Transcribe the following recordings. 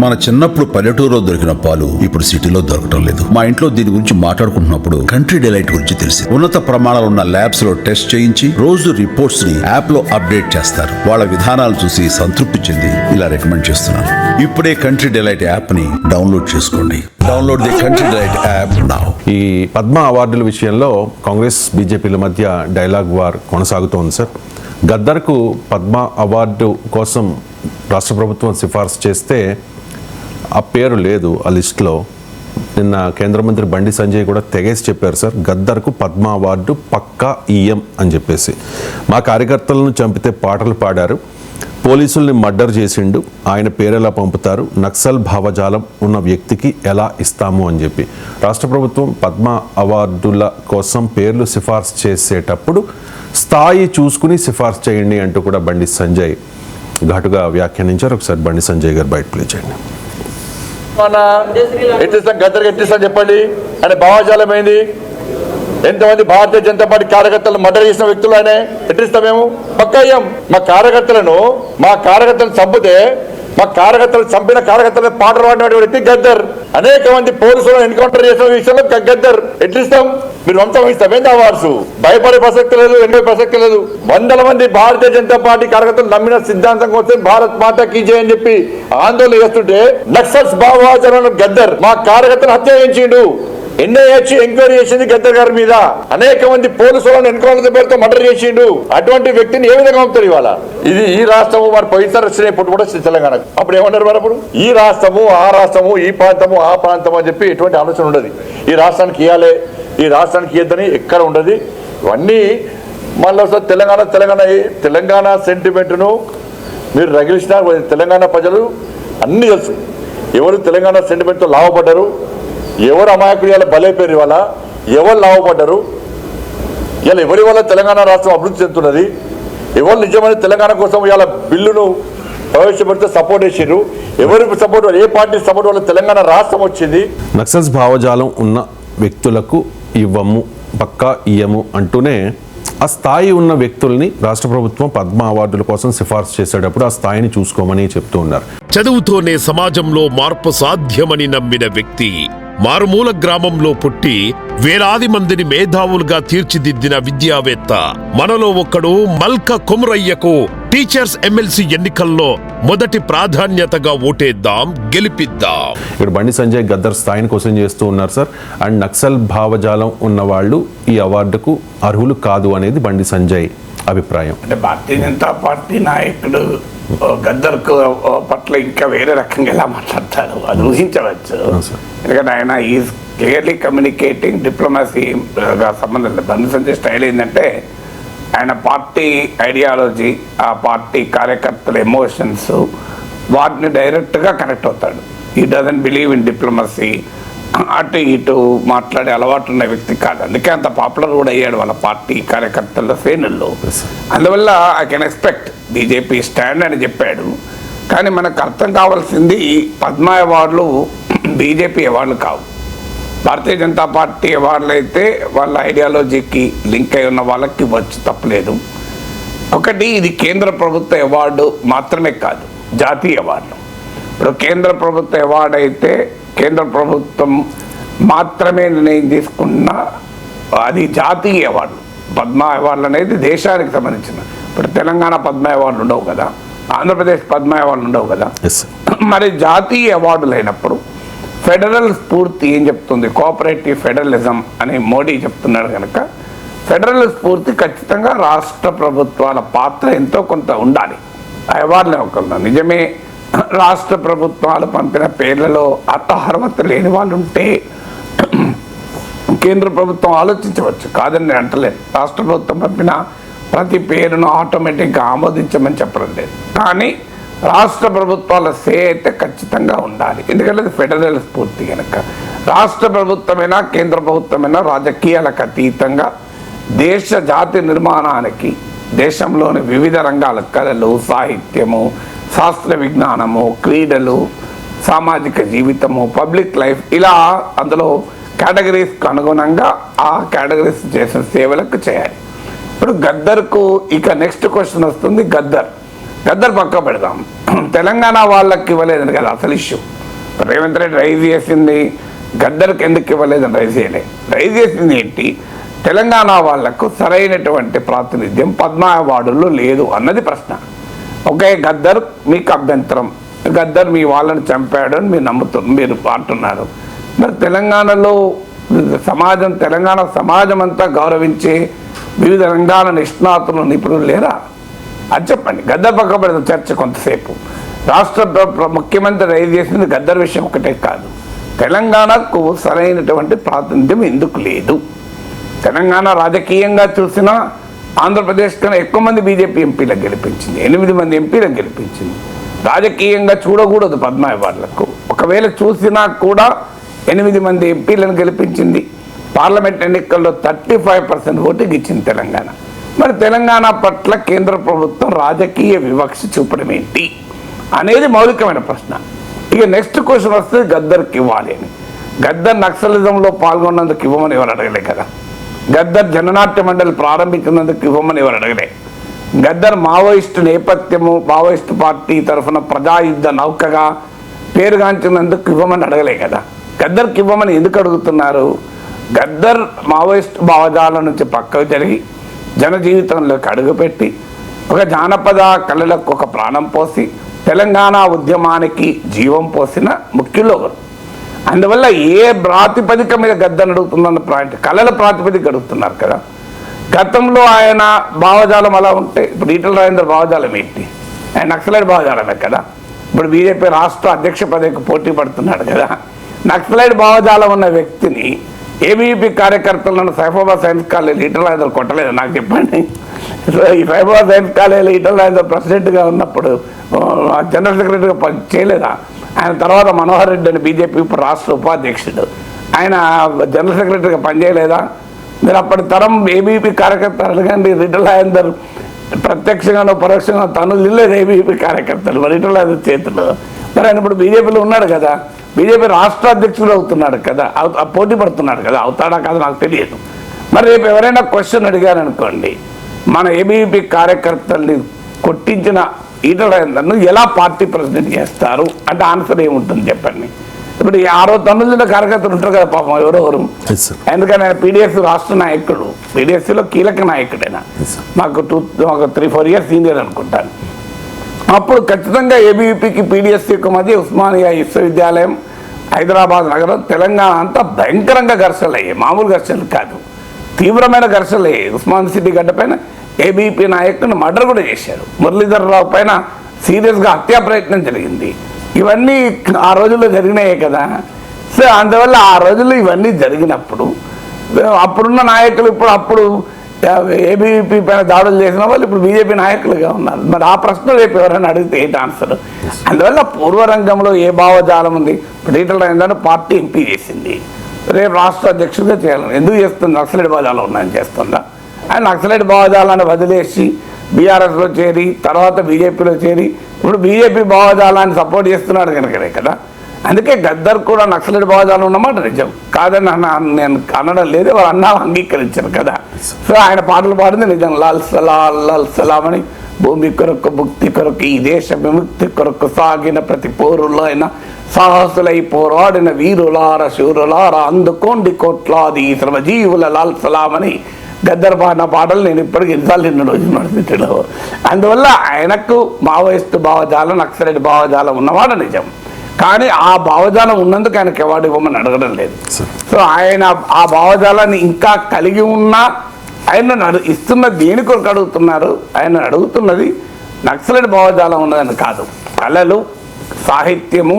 మన చిన్నప్పుడు పల్లెటూరులో దొరికిన పాలు ఇప్పుడు సిటీలో దొరకటం లేదు. మా ఇంట్లో దీని గురించి మాట్లాడుకుంటున్నప్పుడు కంట్రీ డిలైట్ గురించి తెలిసి ఉన్నత ప్రమాణాలు ఉన్న ల్యాబ్స్ లో టెస్ట్ చేయించి రోజు రిపోర్ట్స్ ని యాప్ లో అప్డేట్ చేస్తారు. వాళ్ళ విధానాలు చూసి సంతృప్తి చెంది ఇలా రికమెండ్ చేస్తున్నాను. ఇప్పుడే కంట్రీ డిలైట్ యాప్ ని డౌన్లోడ్ చేసుకోండి. Download the country delight app now. ఈ పద్మ అవార్డుల విషయంలో కాంగ్రెస్ బీజేపీల మధ్య డైలాగ్ వార్ కొనసాగుతోంది సార్. గద్దర్కు పద్మ అవార్డు కోసం రాష్ట్ర ప్రభుత్వం సిఫార్సు చేస్తే ఆ పేరు లేదు ఆ లిస్టులో. నిన్న కేంద్ర మంత్రి బండి సంజయ్ కూడా తెగేసి చెప్పారు సార్, గద్దర్కు పద్మ అవార్డు పక్కా ఈఎం అని చెప్పేసి. మా కార్యకర్తలను చంపితే పాటలు పాడారు, పోలీసుల్ని మర్డర్ చేసిండు, ఆయన పేరెలా పంపుతారు, నక్సల్ భావజాలం ఉన్న వ్యక్తికి ఎలా ఇస్తాము అని చెప్పి రాష్ట్ర ప్రభుత్వం పద్మ అవార్డుల కోసం పేర్లు సిఫార్సు చేసేటప్పుడు స్థాయి చూసుకుని సిఫార్సు చేయండి అంటూ కూడా బండి సంజయ్ ఘాటుగా వ్యాఖ్యానించారు. ఒకసారి బండి సంజయ్ గారు బయట ప్లే చేయండి. ఎట్టిస్తాం గద్దరికి ఎట్టిస్తాం చెప్పండి. ఆయన భావజాలం ఏంది? ఎంతమంది భారతీయ జనతా పార్టీ కార్యకర్తలు మర్డర్ చేసిన వ్యక్తులు ఆయన ఎట్టిస్తాం మేము? పక్కయ్యాం. మా కార్యకర్తలను చంపితే మా కార్యకర్తలు చంపిన కార్యకర్తలను పాటలు పాడిన వ్యక్తి గద్దర్. అనేక మంది పోలీసులను ఎన్కౌంటర్ చేసిన విషయంలో గద్దర్. ఎట్లిస్తాం? మీరు వంశం ఇస్తాం ఏంటి అవార్డ్స్? భయపడే ప్రసక్తి లేదు, ఎన్నికల ప్రసక్తి లేదు. వందల మంది భారతీయ జనతా పార్టీ కార్యకర్తలు నమ్మిన సిద్ధాంతం కోసం భారత్ మాతా కీ జై అని చెప్పి ఆందోళన చేస్తుంటే నక్సల్స్ భావజాలం గద్దర్ మా కార్యకర్తలు హత్య చేయించిండు. ఎన్ఐహెచ్ ఎంక్వైరీ చేసింది గద్దర్ గారి మీద. అనేక మంది పోలీసులను ఎన్కౌంటర్ పేరుతో మర్డర్ చేసిండు. అటువంటి వ్యక్తిని ఏ విధంగా పంపుతారు ఇవాళ? ఇది ఈ రాష్ట్రము మరి పోయినసారి వచ్చినప్పుడు కూడా తెలంగాణకు అప్పుడు ఏమన్నారు మరి? అప్పుడు ఈ రాష్ట్రము ఆ రాష్ట్రము, ఈ ప్రాంతము ఆ ప్రాంతం అని చెప్పి ఎటువంటి ఆలోచన ఉండదు. ఈ రాష్ట్రానికి ఇవ్వాలి, ఈ రాష్ట్రానికి ఇద్దని ఎక్కడ ఉండదు. ఇవన్నీ మళ్ళీ వస్తారు. తెలంగాణ సెంటిమెంట్ను మీరు రగిలిసిన తెలంగాణ ప్రజలు అన్ని తెలుసు. ఎవరు తెలంగాణ సెంటిమెంట్తో లాభపడ్డారు, ఎవరు అమాయకులు ఇలా బలైపోయారు, ఇవాళ ఎవరు లాభపడ్డారు, ఇలా ఎవరి వల్ల తెలంగాణ రాష్ట్రం అభివృద్ధి చెందుతున్నది, ఎవరు నిజమైన తెలంగాణ కోసం ఇలా బిల్లును ప్రవేశపెడితే సపోర్ట్ చేసారు, ఎవరి సపోర్ట్, ఏ పార్టీ సపోర్ట్ వల్ల తెలంగాణ రాష్ట్రం వచ్చింది. నక్సల్స్ భావజాలం ఉన్న వ్యక్తులకు ఇవ్వము, పక్కా ఇయ్యము అంటూనే ఆ స్థాయి ఉన్న వ్యక్తుల్ని రాష్ట్ర ప్రభుత్వం పద్మ అవార్డుల కోసం సిఫార్సు చేసేటప్పుడు ఆ స్థాయిని చూసుకోమని చెప్తూ ఉన్నారు. చదువుతోనే సమాజంలో మార్పు సాధ్యమని నమ్మిన వ్యక్తి, మారుమూల గ్రామంలో పుట్టి వేలాది మందిని మేధావులుగా తీర్చిదిద్దిన విద్యావేత్త, మనలో ఒక్కడు మల్క కొమురయ్యకు టీచర్స్ ఎమ్మెల్సీ ఎన్నికల్లో మొదటి ప్రాధాన్యతగా ఓటేద్దాం, గెలిపిద్దాం. ఇక్కడ బండి సంజయ్ గద్దర్ స్థాయిని కోసం చేస్తూ ఉన్నారు సార్. అండ్ నక్సల్ భావజాలం ఉన్న వాళ్ళు ఈ అవార్డుకు అర్హులు కాదు అనేది బండి సంజయ్ అభిప్రాయం. అంటే భారతీయ జనతా పార్టీ నాయకుడు గద్దర్కు పట్ల ఇంకా వేరే రకంగా ఎలా మాట్లాడతారు అది ఊహించవచ్చు. ఎందుకంటే ఆయన ఈజ్ క్లియర్లీ కమ్యూనికేటింగ్ డిప్లొమసీగా సంబంధం లేదు. బండి సంజయ్ స్టైల్ ఏంటంటే ఆయన పార్టీ ఐడియాలజీ, ఆ పార్టీ కార్యకర్తల ఎమోషన్స్, వాటిని డైరెక్ట్గా కనెక్ట్ అవుతాడు. ఈ డజంట్ బిలీవ్ ఇన్ డిప్లొమసీ, అటు ఇటు మాట్లాడే అలవాటు ఉన్న వ్యక్తి కాదు. అందుకే అంత పాపులర్ కూడా అయ్యాడు వాళ్ళ పార్టీ కార్యకర్తల శ్రేణుల్లో. అందువల్ల I can expect BJP stand అని చెప్పాడు. కానీ మనకు అర్థం కావాల్సింది పద్మ అవార్డులు బీజేపీ అవార్డులు కావు, భారతీయ జనతా పార్టీ అవార్డులు అయితే వాళ్ళ ఐడియాలజీకి లింక్ అయి ఉన్న వాళ్ళకి వచ్చి తప్పలేదు. ఒకటి, ఇది కేంద్ర ప్రభుత్వ అవార్డు మాత్రమే కాదు, జాతీయ అవార్డు. ఇప్పుడు కేంద్ర ప్రభుత్వ అవార్డు అయితే కేంద్ర ప్రభుత్వం మాత్రమే నిర్ణయం తీసుకున్న అది జాతీయ అవార్డు. పద్మ అవార్డులు అనేది దేశానికి సంబంధించిన. ఇప్పుడు తెలంగాణ పద్మ అవార్డులు ఉండవు కదా, ఆంధ్రప్రదేశ్ పద్మ అవార్డులు ఉండవు కదా. మరి జాతీయ అవార్డులు అయినప్పుడు ఫెడరల్ స్ఫూర్తి ఏం చెప్తుంది? కోఆపరేటివ్ ఫెడరలిజం అని మోడీ చెప్తున్నాడు కనుక ఫెడరల్ స్ఫూర్తి ఖచ్చితంగా రాష్ట్ర ప్రభుత్వాల పాత్ర ఎంతో కొంత ఉండాలి ఆ అవార్డులు ఇవ్వకుండా. నిజమే రాష్ట్ర ప్రభుత్వాలు పంపిన పేర్లలో అర్హత లేని వాళ్ళు ఉంటే కేంద్ర ప్రభుత్వం ఆలోచించవచ్చు, కాదని నేను అంటలేదు. రాష్ట్ర ప్రభుత్వం పంపిన ప్రతి పేరును ఆటోమేటిక్గా ఆమోదించమని చెప్పడం లేదు. కానీ రాష్ట్ర ప్రభుత్వాల సే అయితే ఖచ్చితంగా ఉండాలి. ఎందుకంటే అది ఫెడరల్ స్ఫూర్తి కనుక రాష్ట్ర ప్రభుత్వమైనా కేంద్ర ప్రభుత్వమైనా రాజకీయాలకు అతీతంగా దేశ జాతి నిర్మాణానికి దేశంలోని వివిధ రంగాల కళలు, సాహిత్యము, శాస్త్ర విజ్ఞానము, క్రీడలు, సామాజిక జీవితము, పబ్లిక్ లైఫ్, ఇలా అందులో కేటగిరీస్కి అనుగుణంగా ఆ కేటగిరీస్ చేసిన సేవలకు చేయాలి. ఇప్పుడు గద్దర్కు ఇక నెక్స్ట్ క్వశ్చన్ వస్తుంది. గద్దర్ పక్క పెడదాం. తెలంగాణ వాళ్ళకి ఇవ్వలేదని కదా అసలు ఇష్యూ. రేవంత్ రెడ్డి రైజ్ చేసింది గద్దర్కి ఎందుకు ఇవ్వలేదని రైజ్ చేయలేదు. రైజ్ చేసింది ఏంటి, తెలంగాణ వాళ్లకు సరైనటువంటి ప్రాతినిధ్యం పద్మ అవార్డుల్లో లేదు అన్నది ప్రశ్న. ఓకే, గద్దర్ మీకు అభ్యంతరం, గద్దర్ మీ వాళ్ళని చంపాడు అని మీరు అంటున్నారు. మరి తెలంగాణలో తెలంగాణ సమాజం అంతా గౌరవించే వివిధ రంగాల నిష్ణాతులు నిపుణులు లేరా? అది చెప్పండి. గద్దర్ పక్క పెడతాం చర్చ కొంతసేపు. రాష్ట్ర ముఖ్యమంత్రి రైజ్ చేసింది గద్దర్ విషయం ఒకటే కాదు, తెలంగాణకు సరైనటువంటి ప్రాతినిధ్యం ఎందుకు లేదు. తెలంగాణ రాజకీయంగా చూసినా ఆంధ్రప్రదేశ్ కన్నా ఎక్కువ మంది బీజేపీ ఎంపీలకు గెలిపించింది, 8 మంది ఎంపీలకు గెలిపించింది. రాజకీయంగా చూడకూడదు పద్మ అవార్డులకు, ఒకవేళ చూసినా కూడా 8 మంది ఎంపీలను గెలిపించింది. పార్లమెంట్ ఎన్నికల్లో 35% ఓటింగ్ ఇచ్చింది తెలంగాణ. మరి తెలంగాణ పట్ల కేంద్ర ప్రభుత్వం రాజకీయ వివక్ష చూపడం ఏంటి అనేది మౌలికమైన ప్రశ్న. ఇక నెక్స్ట్ క్వశ్చన్ వస్తే గద్దర్కి ఇవ్వాలి అని. గద్దర్ నక్సలిజంలో పాల్గొన్నందుకు ఇవ్వమని ఎవరు అడగలే కదా. గద్దర్ జననాట్య మండలి ప్రారంభించినందుకు ఇవ్వమని ఎవరు అడగలే. గద్దర్ మావోయిస్టు నేపథ్యము, మావోయిస్టు పార్టీ తరఫున ప్రజాయుద్ధ నౌకగా పేరుగాంచినందుకు ఇవ్వమని అడగలే కదా. గద్దర్కి ఇవ్వమని ఎందుకు అడుగుతున్నారు? గద్దర్ మావోయిస్టు భావజాలం నుంచి పక్కకు జరిగి జన జీవితంలోకి అడుగుపెట్టి ఒక జానపద కళలకు ఒక ప్రాణం పోసి తెలంగాణ ఉద్యమానికి జీవం పోసిన ముఖ్యులు ఒకరు. అందువల్ల ఏ ప్రాతిపదిక మీద గద్దర్ని అడుగుతుందన్న పాయింట్, కళల ప్రాతిపదిక అడుగుతున్నారు కదా. గతంలో ఆయన భావజాలం అలా ఉంటే ఇప్పుడు ఈటల రాజేందర్ భావజాలం ఏంటి? ఆయన నక్సలైట్ భావజాలమే కదా. ఇప్పుడు బీజేపీ రాష్ట్ర అధ్యక్ష పదవికి పోటీ పడుతున్నాడు కదా. నక్సలైట్ భావజాలం ఉన్న వ్యక్తిని ఏబీవీపీ కార్యకర్తలను సైఫాబాద్ సైన్స్ కాలేజీలో ఈటల రాజేందర్ కొట్టలేదు నాకు చెప్పండి. ఈ సైఫాబాద్ సైన్స్ కాలేజీలో ఈటల రాజేందర్ ప్రెసిడెంట్గా ఉన్నప్పుడు జనరల్ సెక్రటరీగా చేయలేదా? ఆయన తర్వాత మనోహర్ రెడ్డి అని బీజేపీ ఇప్పుడు రాష్ట్ర ఉపాధ్యక్షుడు, ఆయన జనరల్ సెక్రటరీగా పనిచేయలేదా? మీరు అప్పటి తరం ఏబీవీపీ కార్యకర్తలు అడగండి. ఈటల రాజేందర్ ప్రత్యక్షంగానో పరోక్షంగా తను నిల్లేదు ఏబీవీపీ కార్యకర్తలు, మరి ఈటల రాజేందర్ చేతులు. మరి ఆయన ఇప్పుడు బీజేపీలో ఉన్నాడు కదా, బీజేపీ రాష్ట్ర అధ్యక్షుడు అవుతున్నాడు కదా, పోటీ పడుతున్నాడు కదా. అవుతాడా కాదు నాకు తెలియదు. మరి రేపు ఎవరైనా క్వశ్చన్ అడిగారనుకోండి, మన ఏబీవీపీ కార్యకర్తల్ని కొట్టించిన ఈటల రాజేందర్ను ఎలా పార్టీ ప్రెసిడెంట్ చేస్తారు అంటే ఆన్సర్ ఏముంటుంది చెప్పండి. ఇప్పుడు 6 తమిళ కార్యకర్తలు ఉంటారు కదా పాపం ఎవరెవరు. ఎందుకంటే ఆయన పీడిఎస్ రాష్ట్ర నాయకుడు, పీడిఎస్లో కీలక నాయకుడైనా, మాకు 3-4 ఇయర్స్ సీనియర్ అనుకుంటాను. అప్పుడు ఖచ్చితంగా ఏబీవీపీకి పీడిఎస్సీకి మధ్య ఉస్మానియా విశ్వవిద్యాలయం, హైదరాబాద్ నగరం, తెలంగాణ అంతా భయంకరంగా ఘర్షణలు అయ్యాయి. మామూలు ఘర్షణలు కాదు, తీవ్రమైన ఘర్షణలు అయ్యాయి. ఉస్మాన్ సిటీ గడ్డ పైన ఏబీవీపీ నాయకుడిని మర్డర్ కూడా చేశారు. మురళీధర్ రావు పైన సీరియస్గా హత్యా ప్రయత్నం జరిగింది. ఇవన్నీ ఆ రోజుల్లో జరిగినాయే కదా. సో అందువల్ల ఆ రోజుల్లో ఇవన్నీ జరిగినప్పుడు అప్పుడున్న నాయకులు అప్పుడు ఏబీవీపీ పైన దాడులు చేసిన వాళ్ళు ఇప్పుడు బీజేపీ నాయకులుగా ఉన్నారు. మరి ఆ ప్రశ్న రేపు ఎవరైనా అడిగితే ఏంటి ఆన్సర్? అందువల్ల పూర్వరంగంలో ఏ భావజాలం ఉంది? ఇప్పుడు ఈటల రాజేందర్ పార్టీ ఎంపీ చేసింది, రేపు రాష్ట్ర అధ్యక్షుడిగా చేయాలని ఎందుకు చేస్తుంది? నక్సలైట్ భావజాలం ఉన్నాయని చేస్తుందా? ఆయన నక్సలైట్ భావజాలాన్ని వదిలేసి బీఆర్ఎస్లో చేరి తర్వాత బీజేపీలో చేరి ఇప్పుడు బీజేపీ భావజాలాన్ని సపోర్ట్ చేస్తున్నాడు కనుకనే కదా. అందుకే గద్దర్ కూడా నక్సలైట్ భావజాలం ఉన్నమాట నిజం కాదని నేను అనడం లేదు, వారు అన్నా అంగీకరించారు కదా. సో ఆయన పాటలు పాడింది నిజం. లాల్ సలాల్ లాల్ సలాం అని భూమి కొరకు ముక్తి కొరకు ఈ దేశ విముక్తి కొరకు సాగిన ప్రతి పోరులో అయినా సాహసులై పోరాడిన వీరులార శూరులార అందుకోండి కోట్లాది శ్రమజీవుల లాల్ సలాం అని గద్దర్ పాడిన పాటలు నేను ఇప్పటికీ ఎన్నిసార్లు నడుచుకుంటున్నాను. అందువల్ల ఆయనకు మావోయిస్టు భావజాలం, నక్సలైట్ భావజాలం ఉన్నమాట నిజం. కానీ ఆ భావజాలం ఉన్నందుకు ఆయనకు అవార్డు ఇవ్వమని అడగడం లేదు. సో ఆయన ఆ భావజాలాన్ని ఇంకా కలిగి ఉన్నా ఆయన ఇస్తున్న దేని కొరకు అడుగుతున్నారు? ఆయన అడుగుతున్నది నక్సలైట్ భావజాలం ఉన్నదని కాదు, కళలు, సాహిత్యము,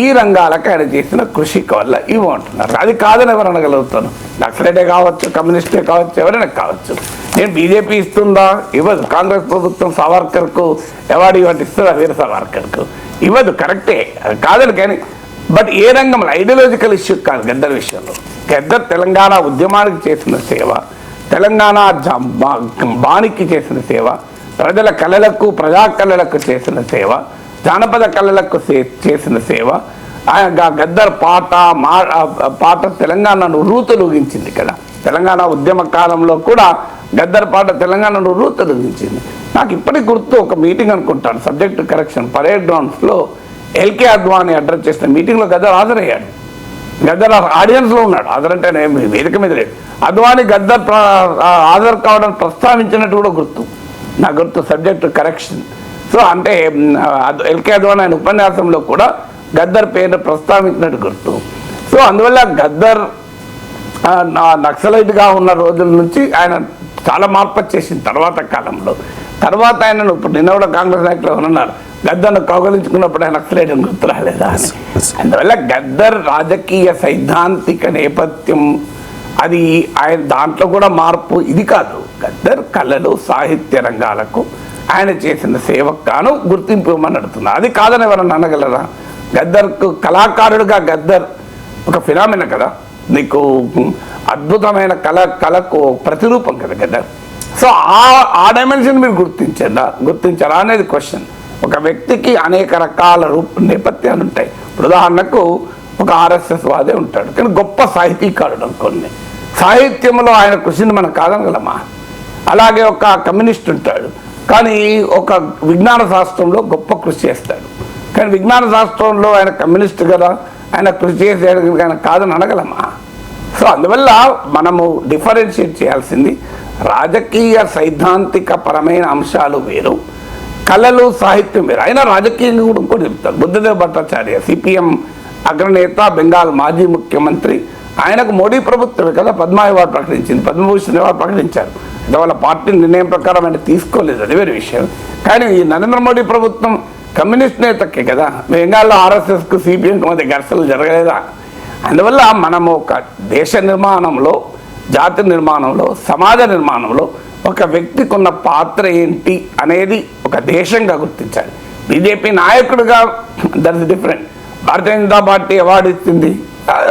ఈ రంగాలకు ఆయన చేసిన కృషి వల్ల ఇవ్వమంటున్నారు. అది కాదని ఎవరు అనగలుగుతాను? నక్సలైటే కావచ్చు, కమ్యూనిస్టే కావచ్చు, ఎవరైనా కావచ్చు. నేను బీజేపీ ఇస్తుందా? ఇవ్వదు. కాంగ్రెస్ ప్రభుత్వం సావర్కర్కు అవార్డు ఇవ్వండి, ఇస్తుందా? వీర సావర్కర్కు ఇవ్వదు. కరెక్టే, అది కాదని. కానీ బట్ ఏ రంగంలో ఐడియాలజికల్ ఇష్యూ కాదు గద్దర్ విషయంలో. గద్దర్ తెలంగాణ ఉద్యమానికి చేసిన సేవ, తెలంగాణ బానికి చేసిన సేవ, ప్రజల కళలకు, ప్రజా కళలకు చేసిన సేవ, జానపద కళలకు చేసిన సేవ, గద్దర్ పాట తెలంగాణను రూతులూగించింది కదా. తెలంగాణ ఉద్యమ కాలంలో కూడా గద్దర్ పాట తెలంగాణలో రూతదించింది. నాకు ఇప్పటికి గుర్తు, ఒక మీటింగ్ అనుకుంటాను, సబ్జెక్ట్ కరెక్షన్, పరేడ్ గ్రౌండ్స్లో ఎల్కే అద్వానీ అడ్రస్ చేసిన మీటింగ్లో గద్దర్ హాజరయ్యాడు. గద్దర్ ఆడియన్స్లో ఉన్నాడు, హాజరంటే వేదిక మీద లేదు. అద్వానీ గద్దర్ హాజరు కావడం ప్రస్తావించినట్టు కూడా గుర్తు, నాకు గుర్తు, సబ్జెక్ట్ కరెక్షన్. సో అంటే ఎల్కే అద్వానీ ఆయన ఉపన్యాసంలో కూడా గద్దర్ పేరు ప్రస్తావించినట్టు గుర్తు. సో అందువల్ల గద్దర్ నక్సలైట్గా ఉన్న రోజుల నుంచి ఆయన చాలా మార్పు వచ్చేసింది తర్వాత కాలంలో. తర్వాత ఆయన ఇప్పుడు నిన్న కూడా కాంగ్రెస్ నాయకులు ఉన్నారు, గద్దర్ను కౌగలించుకున్నప్పుడు ఆయన నక్సలైట్ అని గుర్తు రాలేదా అని. అందువల్ల గద్దర్ రాజకీయ సైద్ధాంతిక నేపథ్యం అది ఆయన దాంట్లో కూడా మార్పు ఇది కాదు. గద్దర్ కళలు సాహిత్య రంగాలకు ఆయన చేసిన సేవకు గాను గుర్తింపు ఇవ్వమని అడుగుతున్నారు. అది కాదని ఎవరన్నా అనగలరా? గద్దర్కు కళాకారుడిగా గద్దర్ ఒక ఫినామినా కదా, నీకు అద్భుతమైన కళకు ప్రతిరూపం కదా గద్దర్. సో ఆ డైమెన్షన్ మీరు గుర్తించారా అనేది క్వశ్చన్. ఒక వ్యక్తికి అనేక రకాల నేపథ్యాలు ఉంటాయి. ఇప్పుడు ఉదాహరణకు ఒక ఆర్ఎస్ఎస్ వాదే ఉంటాడు, కానీ గొప్ప సాహితీకారుడు అనుకోండి, సాహిత్యంలో ఆయన కృషిని మనం కాదనగలమా? అలాగే ఒక కమ్యూనిస్ట్ ఉంటాడు, కానీ ఒక విజ్ఞాన శాస్త్రంలో గొప్ప కృషి చేస్తాడు, కానీ విజ్ఞాన శాస్త్రంలో ఆయన కమ్యూనిస్ట్ కదా, ఆయన కృషి చేసేయడానికి ఆయన కాదని అనగలమా? సో అందువల్ల మనము డిఫరెన్షియేట్ చేయాల్సింది రాజకీయ సైద్ధాంతిక పరమైన అంశాలు వేరు, కళలు సాహిత్యం వేరు. అయినా రాజకీయంగా కూడా ఇంకోటి చెప్తారు. బుద్ధదేవ్ భట్టాచార్య సిపిఎం అగ్రనేత, బెంగాల్ మాజీ ముఖ్యమంత్రి, ఆయనకు మోడీ ప్రభుత్వమే కదా పద్మ అవార్డు ప్రకటించింది, పద్మభూషణ్ అవార్డు ప్రకటించారు. అంటే వాళ్ళ పార్టీ నిర్ణయం ప్రకారం ఆయన తీసుకోలేదు, అది వేరే విషయం. కానీ ఈ నరేంద్ర మోడీ ప్రభుత్వం కమ్యూనిస్ట్ నేతకే కదా, బెంగాల్లో ఆర్ఎస్ఎస్కు సిపిఎంకు మధ్య ఘర్షణలు జరగలేదా? అందువల్ల మనము ఒక దేశ నిర్మాణంలో, జాతి నిర్మాణంలో, సమాజ నిర్మాణంలో ఒక వ్యక్తికి ఉన్న పాత్ర ఏంటి అనేది ఒక దేశంగా గుర్తించాలి. బీజేపీ నాయకుడిగా that is different. Bharatiya Janata party award ఇచ్చింది,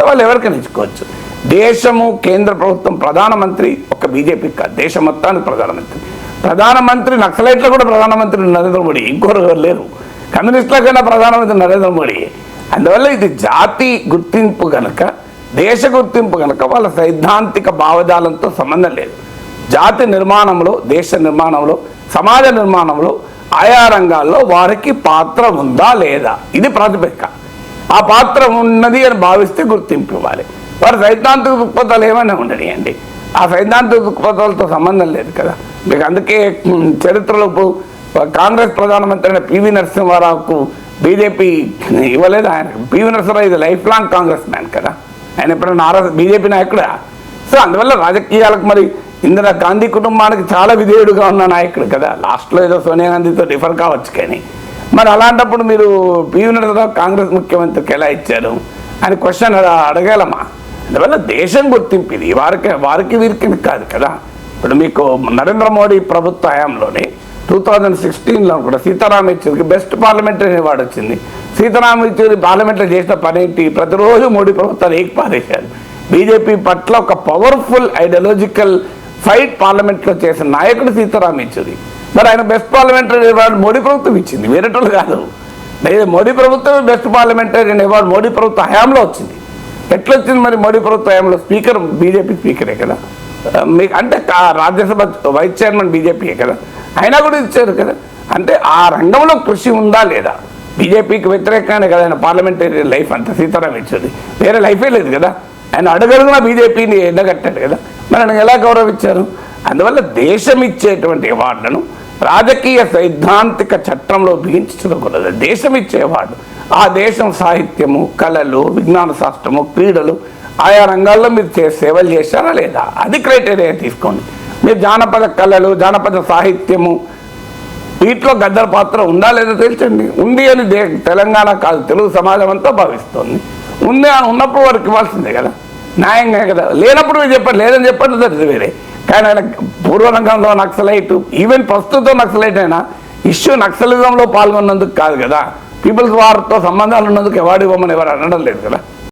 వాళ్ళు ఎవరికైనా ఇచ్చుకోవచ్చు. దేశము, కేంద్ర ప్రభుత్వం, ప్రధానమంత్రి ఒక బీజేపీకి కాదు, దేశం మొత్తానికి ప్రధానమంత్రి నక్సలైట్లో కూడా ప్రధానమంత్రి నరేంద్ర మోడీ, ఇంకోరు లేరు. కమ్యూనిస్టులకైనా ప్రధానమంత్రి నరేంద్ర మోడీ. అందువల్ల ఇది జాతి గుర్తింపు కనుక, దేశ గుర్తింపు కనుక వాళ్ళ సైద్ధాంతిక భావజాలంతో సంబంధం లేదు. జాతి నిర్మాణంలో, దేశ నిర్మాణంలో, సమాజ నిర్మాణంలో ఆయా రంగాల్లో వారికి పాత్ర ఉందా లేదా, ఇది ప్రాతిపదిక. ఆ పాత్ర ఉన్నది అని భావిస్తే గుర్తింపు ఇవ్వాలి. వారి సైద్ధాంతిక దృక్పథాలు ఏమైనా ఉండనియండి, ఆ సైద్ధాంతిక దృక్పథాలతో సంబంధం లేదు కదా మీకు. అందుకే చరిత్రలో కాంగ్రెస్ ప్రధానమంత్రి అయిన పివి నరసింహారావుకు బీజేపీ ఇవ్వలేదు. ఆయన పివి నరసింహారావు ఇది లైఫ్ లాంగ్ కాంగ్రెస్ మ్యాన్ కదా, ఆయన ఎప్పుడైనా బీజేపీ నాయకుడా? సో అందువల్ల రాజకీయాలకు మరి ఇందిరా గాంధీ కుటుంబానికి చాలా విధేయుడుగా ఉన్న నాయకుడు కదా, లాస్ట్లో ఏదో సోనియా గాంధీతో డిఫర్ కావచ్చు, కానీ మరి అలాంటప్పుడు మీరు పివి నరసింహారావు కాంగ్రెస్ ముఖ్యమంత్రికి ఎలా ఇచ్చారు అని క్వశ్చన్ అడగాలమ్మా. అందువల్ల దేశం గుర్తింపు ఇది, వారికి వీరికి కాదు కదా. ఇప్పుడు మీకు నరేంద్ర మోడీ ప్రభుత్వ హయాంలోనే 2016లో కూడా సీతారాం యెచూరికి బెస్ట్ పార్లమెంటరీ అవార్డు వచ్చింది. సీతారాం యెచూరి పార్లమెంట్లో చేసిన పని ఏంటి? ప్రతిరోజు మోడీ ప్రభుత్వాలు ఏకపారేశారు. బీజేపీ పట్ల ఒక పవర్ఫుల్ ఐడియాలజికల్ ఫైట్ పార్లమెంట్లో చేసిన నాయకుడు సీతారాం యెచూరి. మరి ఆయన బెస్ట్ పార్లమెంటరీ అవార్డు మోడీ ప్రభుత్వం ఇచ్చింది, వేరేటోళ్ళు కాదు. మోడీ ప్రభుత్వం బెస్ట్ పార్లమెంటరీ అవార్డు మోడీ ప్రభుత్వ హయాంలో వచ్చింది. ఎట్లా వచ్చింది మరి? మోడీ ప్రభుత్వ హయాంలో స్పీకర్ బీజేపీ స్పీకరే కదా, మీకు అంటే రాజ్యసభ వైస్ చైర్మన్ బీజేపీయే కదా, అయినా కూడా ఇచ్చారు కదా. అంటే ఆ రంగంలో కృషి ఉందా లేదా? బీజేపీకి వ్యతిరేకంగానే కదా ఆయన పార్లమెంటరీ లైఫ్ అంతా సీతారాం యెచూరి, వేరే లైఫే లేదు కదా. ఆయన అడుగడుగునా బీజేపీని ఎండగట్టాడు కదా, మరి ఆయన ఎలా గౌరవించారు? అందువల్ల దేశం ఇచ్చేటువంటి అవార్డులను రాజకీయ సైద్ధాంతిక చట్టంలో బిగించకూడదు. దేశం ఇచ్చే అవార్డు ఆ దేశం సాహిత్యము, కళలు, విజ్ఞాన శాస్త్రము, క్రీడలు, ఆయా రంగాల్లో మీరు సేవలు చేశారా లేదా, అది క్రైటీరియా తీసుకోండి. మీరు జానపద కళలు, జానపద సాహిత్యము, వీటిలో గద్దర్ పాత్ర ఉందా లేదా తేల్చండి. ఉంది అని తెలంగాణ కాదు, తెలుగు సమాజం అంతా భావిస్తుంది. ఉంది అని ఉన్నప్పుడు వారికి ఇవ్వాల్సిందే కదా, న్యాయంగా కదా. లేనప్పుడు మీరు చెప్పండి, లేదని చెప్పండి, అది వేరే. కానీ ఆయన పూర్వరంగంలో నక్సలైట్, ఈవెన్ ప్రస్తుతం నక్సలైట్ అయినా ఇష్యూ నక్సలిజంలో పాల్గొన్నందుకు కాదు కదా, పీపుల్స్ వార్తో సంబంధాలు ఉన్నందుకు అవార్డు ఇవ్వమని ఎవరు అనడం లేదు కదా.